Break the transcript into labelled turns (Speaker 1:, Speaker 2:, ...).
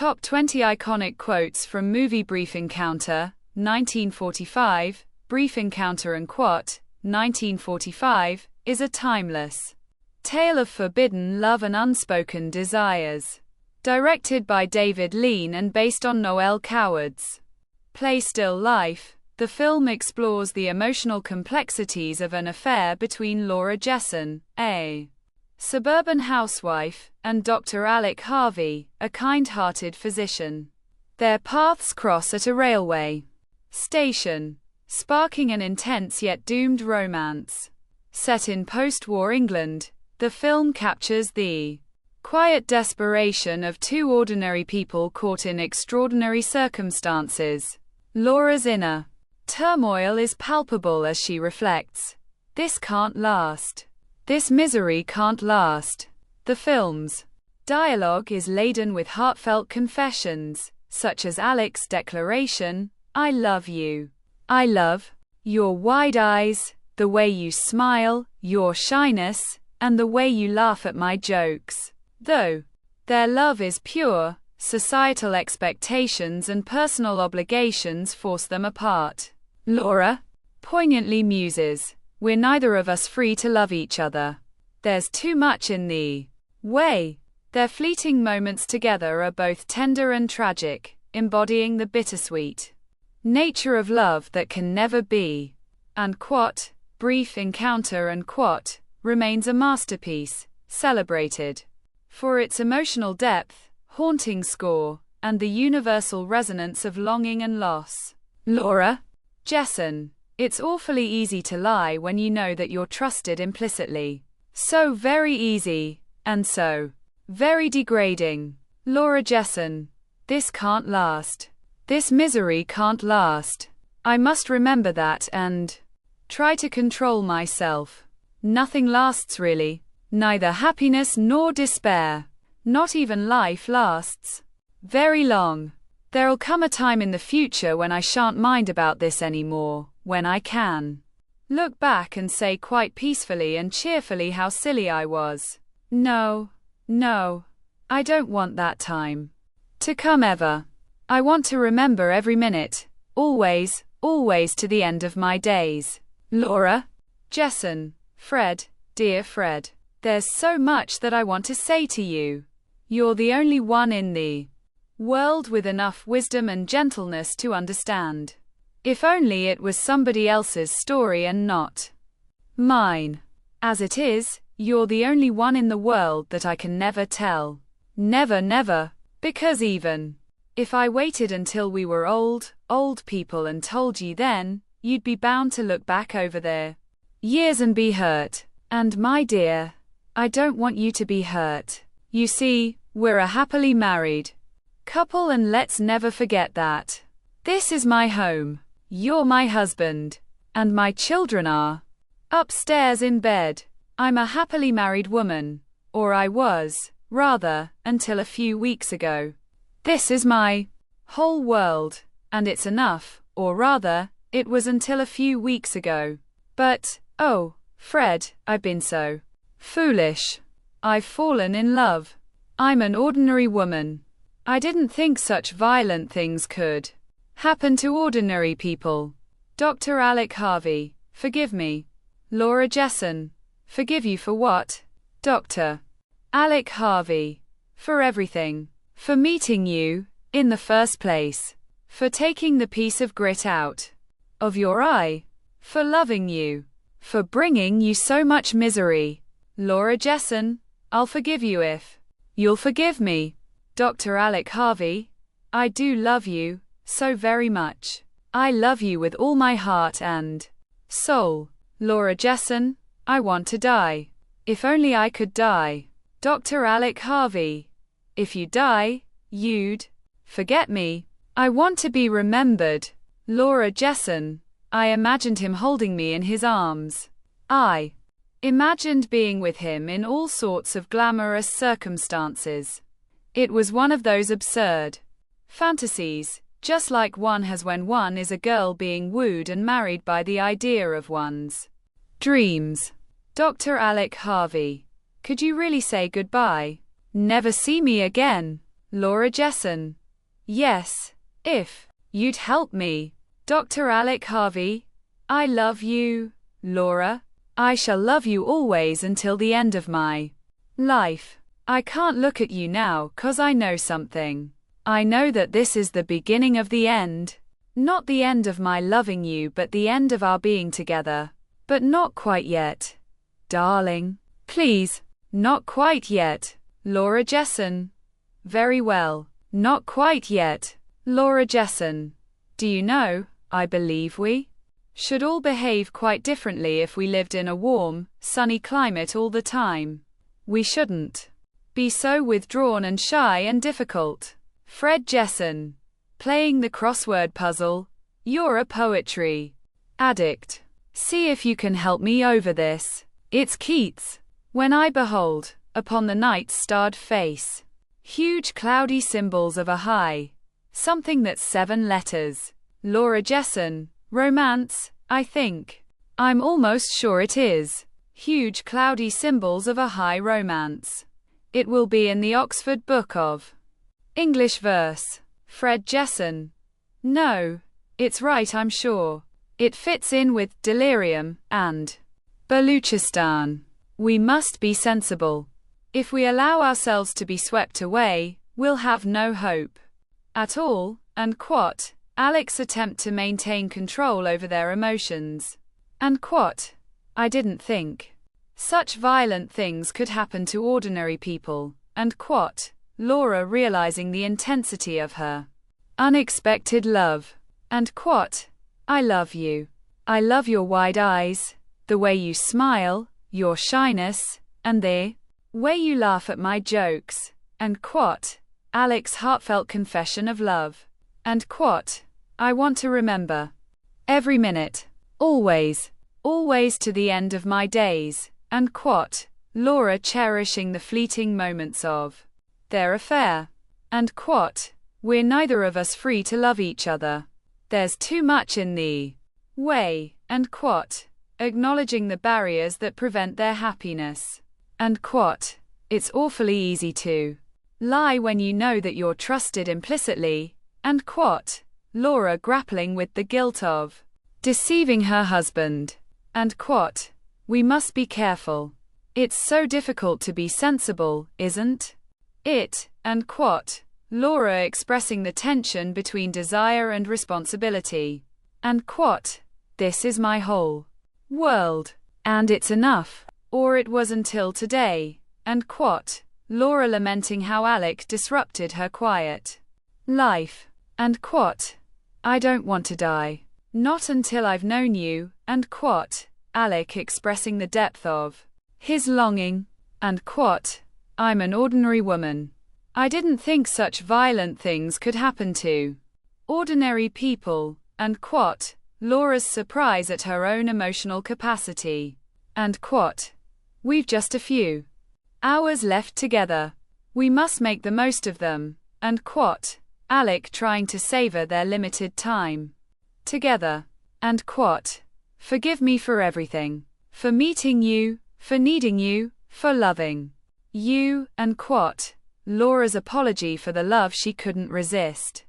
Speaker 1: Top 20 iconic quotes from movie. Brief Encounter, 1945. Brief Encounter and Quat, 1945, is a timeless tale of forbidden love and unspoken desires. Directed by David Lean and based on Noel Coward's play Still Life, the film explores the emotional complexities of an affair between Laura Jesson, a suburban housewife, and Dr. Alec Harvey, a kind-hearted physician. Their paths cross at a railway station, sparking an intense yet doomed romance. Set in post-war England, the film captures the quiet desperation of two ordinary people caught in extraordinary circumstances. Laura's inner turmoil is palpable as she reflects, "This can't last. This misery can't last." The film's dialogue is laden with heartfelt confessions, such as Alec's declaration, "I love you. I love your wide eyes, the way you smile, your shyness, and the way you laugh at my jokes." Though their love is pure, societal expectations and personal obligations force them apart. Laura poignantly muses, "We're neither of us free to love each other. There's too much in the way." Their fleeting moments together are both tender and tragic, embodying the bittersweet nature of love that can never be. And Quat, Brief Encounter and Quat, remains a masterpiece, celebrated for its emotional depth, haunting score, and the universal resonance of longing and loss. Laura Jesson. It's awfully easy to lie when you know that you're trusted implicitly. So very easy, and so very degrading. Laura Jesson. This can't last. This misery can't last. I must remember that and try to control myself. Nothing lasts really. Neither happiness nor despair. Not even life lasts very long. There'll come a time in the future when I shan't mind about this anymore, when I can look back and say quite peacefully and cheerfully how silly I was. No, I don't want that time to come ever. I want to remember every minute, always to the end of my days. Laura Jesson. Fred, dear Fred. There's so much that I want to say to you. You're the only one in the world with enough wisdom and gentleness to understand. If only it was somebody else's story and not mine. As it is, you're the only one in the world that I can never tell. Never, because even if I waited until we were old people and told you then, you'd be bound to look back over their years and be hurt. And my dear, I don't want you to be hurt. You see, we're a happily married couple and let's never forget that. This is my home. You're my husband. And my children are upstairs in bed. I'm a happily married woman. Or I was, rather, until a few weeks ago. This is my whole world. And it's enough, or rather, it was until a few weeks ago. But, oh, Fred, I've been so foolish. I've fallen in love. I'm an ordinary woman. I didn't think such violent things could happen to ordinary people. Dr. Alec Harvey, forgive me. Laura Jesson. Forgive you for what? Dr. Alec Harvey. For everything. For meeting you, in the first place. For taking the piece of grit out of your eye. For loving you. For bringing you so much misery. Laura Jesson. I'll forgive you if you'll forgive me. Dr. Alec Harvey. I do love you, so very much. I love you with all my heart and soul. Laura Jesson. I want to die. If only I could die. Dr. Alec Harvey. If you die, you'd forget me. I want to be remembered. Laura Jesson. I imagined him holding me in his arms. I imagined being with him in all sorts of glamorous circumstances. It was one of those absurd fantasies, just like one has when one is a girl being wooed and married by the idea of one's dreams. Dr. Alec Harvey. Could you really say goodbye? Never see me again? Laura Jessen. Yes, if you'd help me. Dr. Alec Harvey. I love you, Laura. I shall love you always until the end of my life. I can't look at you now 'cause I know something. I know that this is the beginning of the end. Not the end of my loving you, but the end of our being together. But not quite yet. Darling. Please. Not quite yet. Laura Jessen. Very well. Not quite yet. Laura Jessen. Do you know, I believe we should all behave quite differently if we lived in a warm, sunny climate all the time. We shouldn't be so withdrawn and shy and difficult. Fred Jessen. Playing the crossword puzzle. You're a poetry addict. See if you can help me over this. It's Keats. When I behold, upon the night's starred face, huge cloudy symbols of a high, something that's 7 letters. Laura Jessen. Romance, I think. I'm almost sure it is. Huge cloudy symbols of a high romance. It will be in the Oxford Book of English Verse. Fred Jessen. No. It's right, I'm sure. It fits in with delirium and Baluchistan. We must be sensible. If we allow ourselves to be swept away, we'll have no hope at all. And quote, Alec's attempt to maintain control over their emotions. And quote, I didn't think such violent things could happen to ordinary people. And quote, Laura realizing the intensity of her unexpected love. And quote, I love you. I love your wide eyes, the way you smile, your shyness, and the way you laugh at my jokes. And quote, Alec's heartfelt confession of love. And quote, I want to remember every minute, always, always to the end of my days. And quote, Laura cherishing the fleeting moments of their affair. And quote, we're neither of us free to love each other. There's too much in the way. And quote, acknowledging the barriers that prevent their happiness. And quote, it's awfully easy to lie when you know that you're trusted implicitly. And quote, Laura grappling with the guilt of deceiving her husband. And quote, we must be careful. It's so difficult to be sensible, isn't it? And quote, Laura expressing the tension between desire and responsibility. And quote, this is my whole world. And it's enough. Or it was until today. And quote, Laura lamenting how Alec disrupted her quiet life. And quote, I don't want to die. Not until I've known you. And quote, Alec expressing the depth of his longing. And quote, I'm an ordinary woman. I didn't think such violent things could happen to ordinary people. And quote, Laura's surprise at her own emotional capacity. And quote, we've just a few hours left together. We must make the most of them. And quote, Alec trying to savor their limited time together. And quote, forgive me for everything. For meeting you, for needing you, for loving you. And quote, Laura's apology for the love she couldn't resist.